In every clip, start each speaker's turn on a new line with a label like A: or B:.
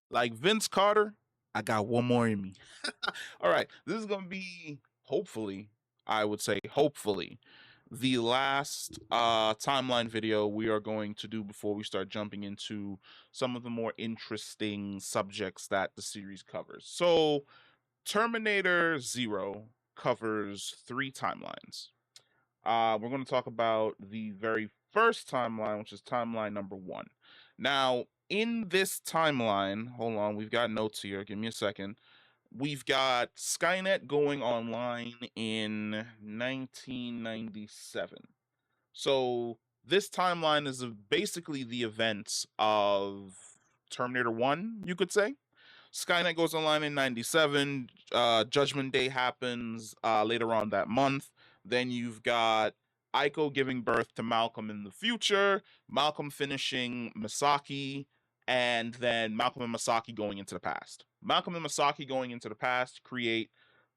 A: Like Vince Carter, I got one more in me. All right, this is gonna be hopefully, I would say hopefully, the last timeline video we are going to do before we start jumping into some of the more interesting subjects that the series covers. So, Terminator Zero covers three timelines. We're going to talk about the very first timeline, which is timeline number one. Now, in this timeline, hold on, we've got notes here. Give me a second. We've got Skynet going online in 1997. So this timeline is basically the events of Terminator 1, you could say. Skynet goes online in 97. Judgment Day happens later on that month. Then you've got Aiko giving birth to Malcolm in the future, Malcolm finishing Masaki, and then Malcolm and Masaki going into the past. Malcolm and Masaki going into the past create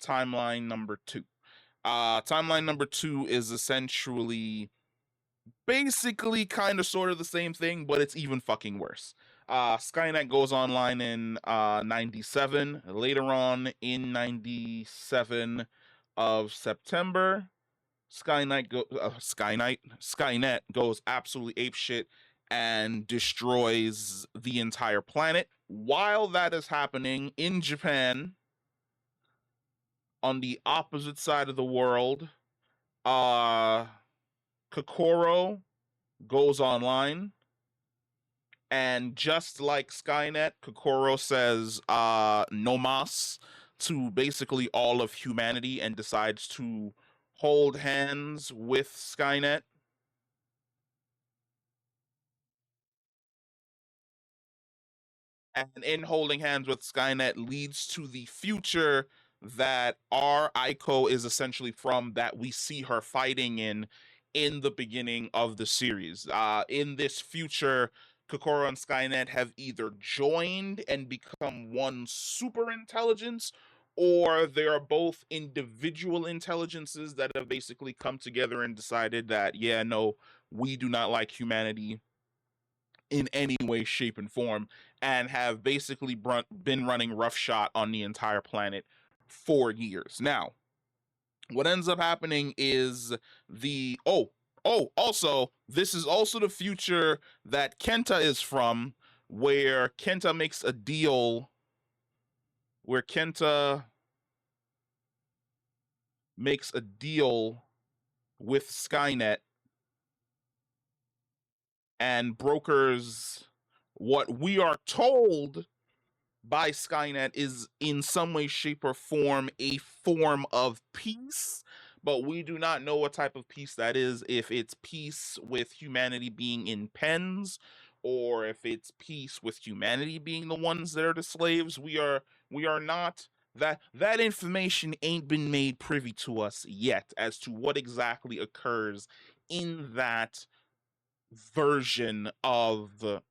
A: timeline number two. Timeline number two is essentially basically kind of sort of the same thing, but it's even fucking worse. Skynet goes online in 97. Later on in 97 of September, Skynet goes absolutely ape shit and destroys the entire planet. While that is happening in Japan, on the opposite side of the world, uh Kokoro goes online, and just like Skynet, Kokoro says no mas to basically all of humanity and decides to hold hands with Skynet. And in holding hands with Skynet leads to the future that our Aiko is essentially from, that we see her fighting in the beginning of the series. In this future, Kokoro and Skynet have either joined and become one super intelligence, or they are both individual intelligences that have basically come together and decided that, yeah, no, we do not like humanity in any way, shape, and form, and have basically been running roughshod on the entire planet for years. Now, what ends up happening is also, this is also the future that Kenta is from, where Kenta makes a deal, where Kenta makes a deal with Skynet and brokers what we are told by Skynet is in some way, shape, or form a form of peace, but we do not know what type of peace that is. If it's peace with humanity being in pens, or if it's peace with humanity being the ones that are the slaves, we are not. That information ain't been made privy to us yet as to what exactly occurs in that version of the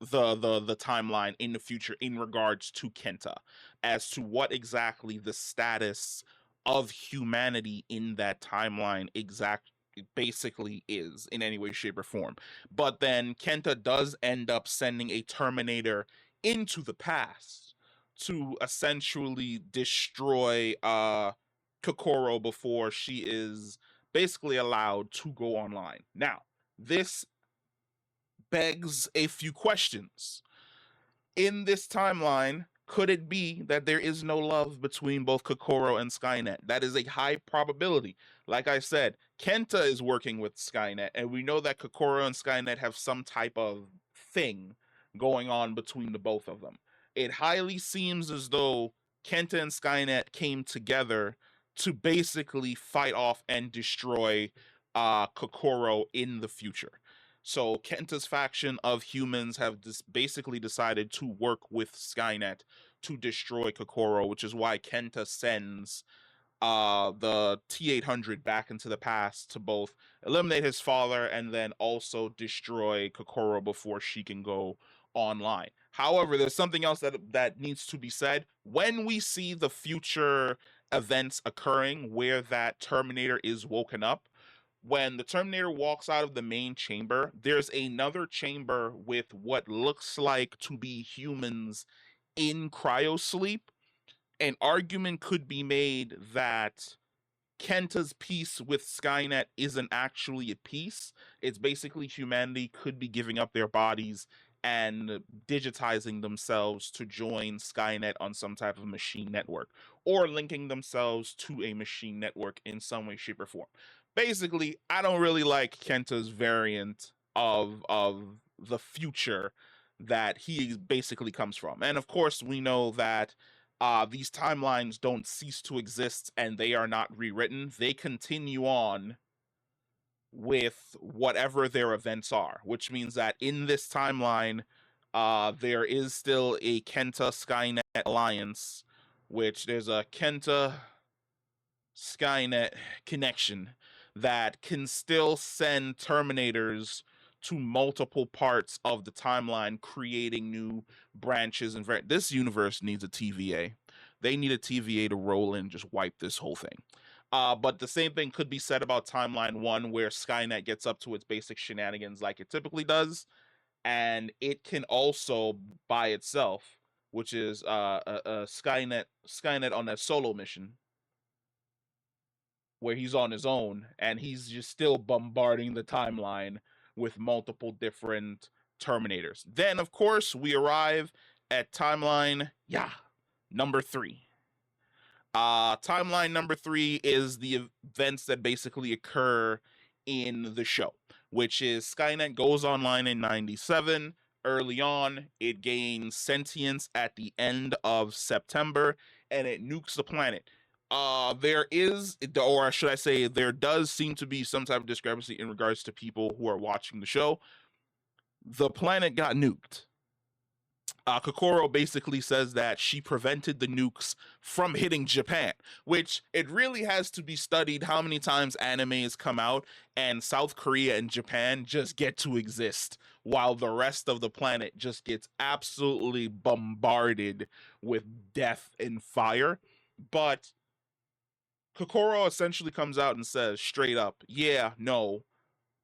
A: timeline in the future in regards to Kenta, as to what exactly the status of humanity in that timeline exact basically is in any way, shape, or form. But then Kenta does end up sending a Terminator into the past to essentially destroy Kokoro before she is basically allowed to go online. Now, this begs a few questions. In this timeline, could it be that there is no love between both Kokoro and Skynet? That is a high probability. Like I said, Kenta is working with Skynet, and we know that Kokoro and Skynet have some type of thing going on between the both of them. It highly seems as though Kenta and Skynet came together to basically fight off and destroy Kokoro in the future. So Kenta's faction of humans have basically decided to work with Skynet to destroy Kokoro, which is why Kenta sends the T-800 back into the past to both eliminate his father and then also destroy Kokoro before she can go online. However, there's something else that needs to be said. When we see the future events occurring where that Terminator is woken up, when the Terminator walks out of the main chamber, there's another chamber with what looks like to be humans in cryosleep, an argument could be made that Kenta's peace with Skynet isn't actually a peace. It's basically humanity could be giving up their bodies and digitizing themselves to join Skynet on some type of machine network, or linking themselves to a machine network in some way, shape, or form. Basically, I don't really like Kenta's variant of the future that he basically comes from. And of course, we know that these timelines don't cease to exist and they are not rewritten. They continue on with whatever their events are, which means that in this timeline, there is still a Kenta Skynet alliance, which there's a Kenta Skynet connection that can still send Terminators to multiple parts of the timeline, creating new branches. And this universe needs a TVA. They need a TVA to roll in, just wipe this whole thing. But the same thing could be said about Timeline 1, where Skynet gets up to its basic shenanigans like it typically does. And it can also, by itself, which is Skynet on a solo mission, where he's on his own and he's just still bombarding the timeline with multiple different Terminators. Then, of course, we arrive at timeline, number 3. Timeline number 3 is the events that basically occur in the show, which is Skynet goes online in 97. Early on, it gains sentience at the end of September, and it nukes the planet. There is, or should I say, there does seem to be some type of discrepancy in regards to people who are watching the show. The planet got nuked. Kokoro basically says that she prevented the nukes from hitting Japan, which it really has to be studied how many times animes come out and South Korea and Japan just get to exist while the rest of the planet just gets absolutely bombarded with death and fire. But Kokoro essentially comes out and says straight up, yeah, no,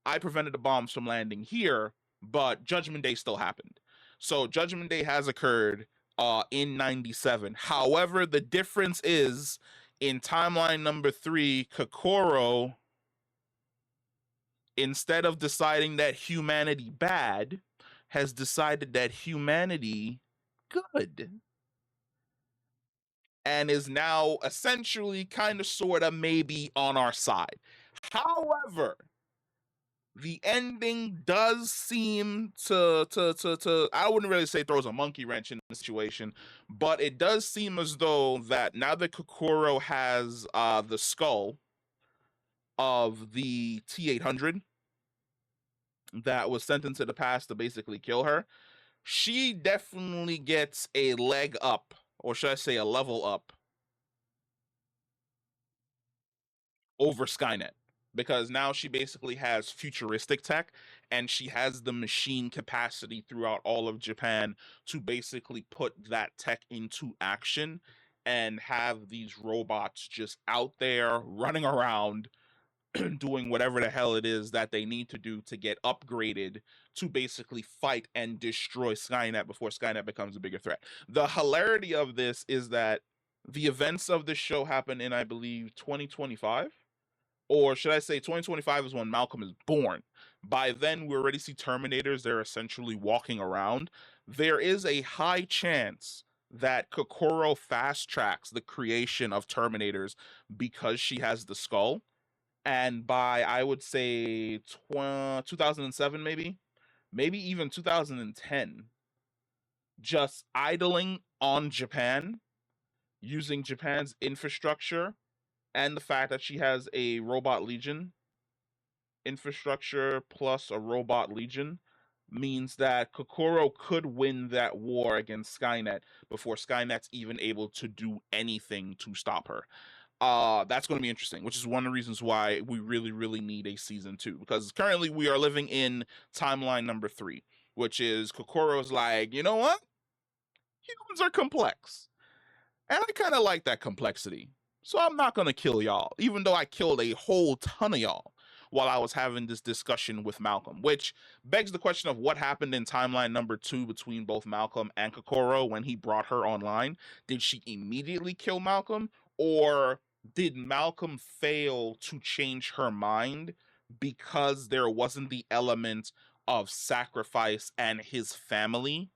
A: I prevented the bombs from landing here, but Judgment Day still happened. So Judgment Day has occurred in 97. However, the difference is in timeline number 3, Kokoro, instead of deciding that humanity bad, has decided that humanity good. And is now essentially kind of sort of maybe on our side. However, the ending does seem to I wouldn't really say throws a monkey wrench in the situation, but it does seem as though that now that Kokoro has the skull of the T-800 that was sent into the past to basically kill her, she definitely gets a leg up, or should I say a level up, over Skynet, because now she basically has futuristic tech and she has the machine capacity throughout all of Japan to basically put that tech into action and have these robots just out there running around doing whatever the hell it is that they need to do to get upgraded to basically fight and destroy Skynet before Skynet becomes a bigger threat. The hilarity of this is that the events of this show happen in, I believe, 2025, or should I say 2025 is when Malcolm is born. By then, we already see Terminators. They're essentially walking around. There is a high chance that Kokoro fast tracks the creation of Terminators because she has the skull. And by, I would say, 2007, maybe even 2010, just idling on Japan, using Japan's infrastructure and the fact that she has a robot legion infrastructure plus a robot legion means that Kokoro could win that war against Skynet before Skynet's even able to do anything to stop her. That's going to be interesting, which is one of the reasons why we really, really need a season 2, because currently we are living in timeline number 3, which is Kokoro's like, you know what? Humans are complex. And I kind of like that complexity. So I'm not going to kill y'all, even though I killed a whole ton of y'all. while I was having this discussion with Malcolm, which begs the question of what happened in timeline number 2 between both Malcolm and Kokoro when he brought her online. Did she immediately kill Malcolm, or did Malcolm fail to change her mind because there wasn't the element of sacrifice and his family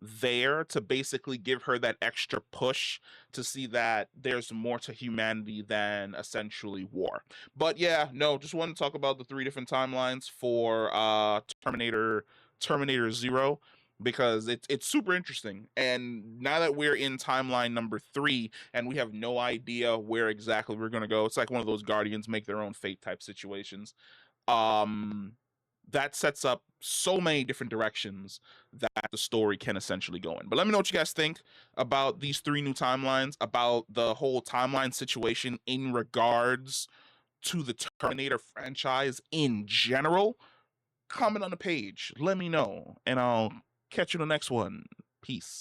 A: there to basically give her that extra push to see that there's more to humanity than essentially war? But yeah, no, just want to talk about the 3 different timelines for Terminator 0, because it's super interesting. And now that we're in timeline number 3 and we have no idea where exactly we're going to go, it's like one of those Guardians make their own fate type situations. um that sets up so many different directions that the story can essentially go in. But let me know what you guys think about these 3 new timelines, about the whole timeline situation in regards to the Terminator franchise in general. Comment on the page, let me know, and I'll catch you in the next one. Peace.